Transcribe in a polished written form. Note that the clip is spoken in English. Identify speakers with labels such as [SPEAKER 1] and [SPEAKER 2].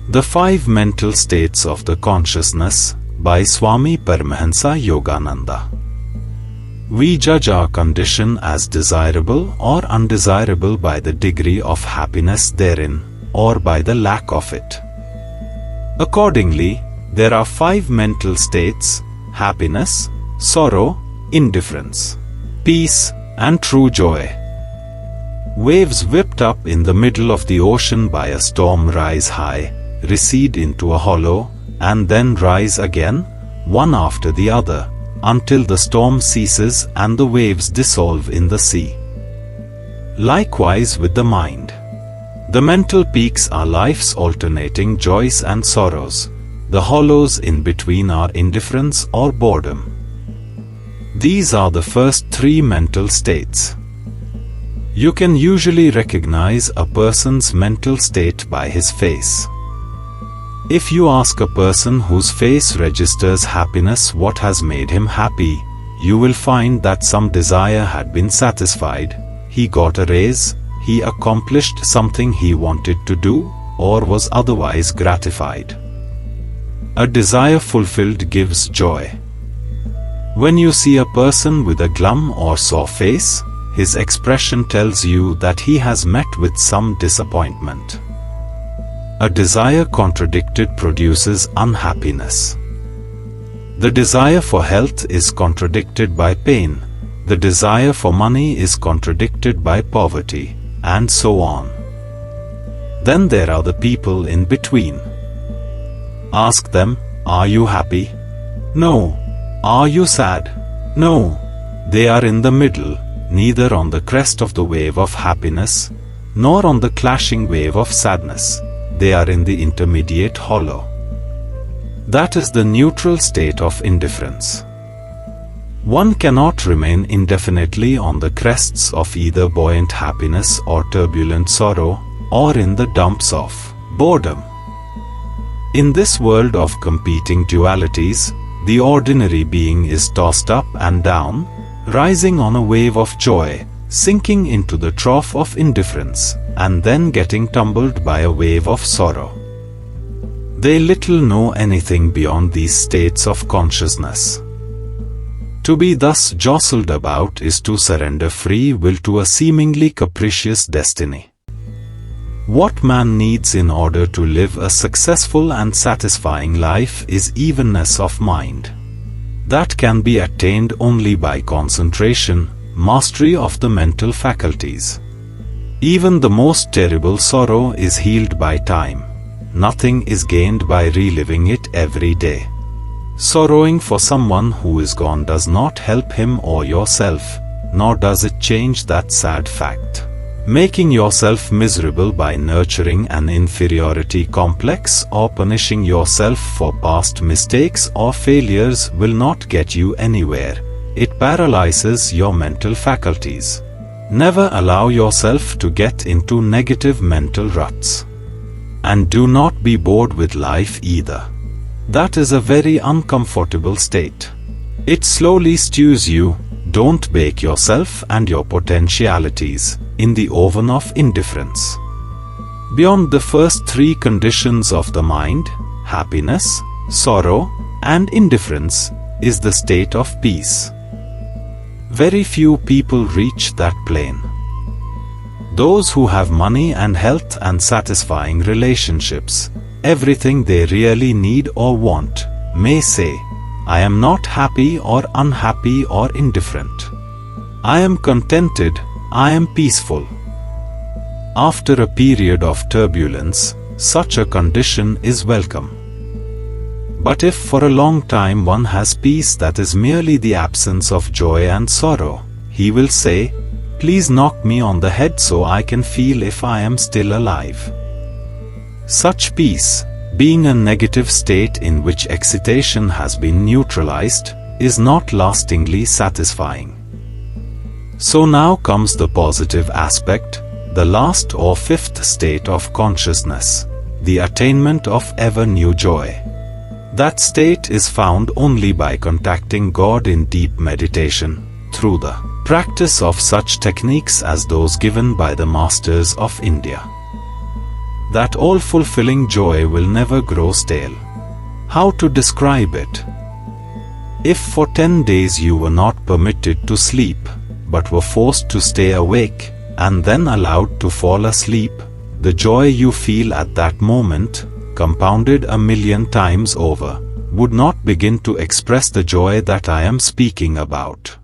[SPEAKER 1] The 5 Mental States of the Consciousness by Swami Paramahansa Yogananda. We judge our condition as desirable or undesirable by the degree of happiness therein, or by the lack of it. Accordingly, there are 5 mental states: happiness, sorrow, indifference, peace, and true joy. Waves whipped up in the middle of the ocean by a storm rise high, recede into a hollow, and then rise again, one after the other, until the storm ceases and the waves dissolve in the sea. Likewise with the mind. The mental peaks are life's alternating joys and sorrows. The hollows in between are indifference or boredom. These are the first 3 mental states. You can usually recognize a person's mental state by his face. If you ask a person whose face registers happiness what has made him happy, you will find that some desire had been satisfied, he got a raise, he accomplished something he wanted to do, or was otherwise gratified. A desire fulfilled gives joy. When you see a person with a glum or sore face, his expression tells you that he has met with some disappointment. A desire contradicted produces unhappiness. The desire for health is contradicted by pain, the desire for money is contradicted by poverty, and so on. Then there are the people in between. Ask them, are you happy? No. Are you sad? No. They are in the middle, neither on the crest of the wave of happiness, nor on the clashing wave of sadness. They are in the intermediate hollow. That is the neutral state of indifference. One cannot remain indefinitely on the crests of either buoyant happiness or turbulent sorrow, or in the dumps of boredom. In this world of competing dualities, the ordinary being is tossed up and down, rising on a wave of joy, sinking into the trough of indifference, and then getting tumbled by a wave of sorrow. They little know anything beyond these states of consciousness. To be thus jostled about is to surrender free will to a seemingly capricious destiny. What man needs in order to live a successful and satisfying life is evenness of mind. That can be attained only by concentration, mastery of the mental faculties. Even the most terrible sorrow is healed by time. Nothing is gained by reliving it every day. Sorrowing for someone who is gone does not help him or yourself, nor does it change that sad fact. Making yourself miserable by nurturing an inferiority complex or punishing yourself for past mistakes or failures will not get you anywhere. It paralyzes your mental faculties. Never allow yourself to get into negative mental ruts. And do not be bored with life either. That is a very uncomfortable state. It slowly stews you. Don't bake yourself and your potentialities in the oven of indifference. Beyond the first 3 conditions of the mind, happiness, sorrow, and indifference, is the state of peace. Very few people reach that plane. Those who have money and health and satisfying relationships, everything they really need or want, may say, I am not happy or unhappy or indifferent. I am contented, I am peaceful. After a period of turbulence, such a condition is welcome. But if for a long time one has peace that is merely the absence of joy and sorrow, he will say, please knock me on the head so I can feel if I am still alive. Such peace, being a negative state in which excitation has been neutralized, is not lastingly satisfying. So now comes the positive aspect, the last or 5th state of consciousness, the attainment of ever new joy. That state is found only by contacting God in deep meditation, through the practice of such techniques as those given by the masters of India. That all-fulfilling joy will never grow stale. How to describe it? If for 10 days you were not permitted to sleep, but were forced to stay awake, and then allowed to fall asleep, the joy you feel at that moment, compounded 1,000,000 times over, would not begin to express the joy that I am speaking about.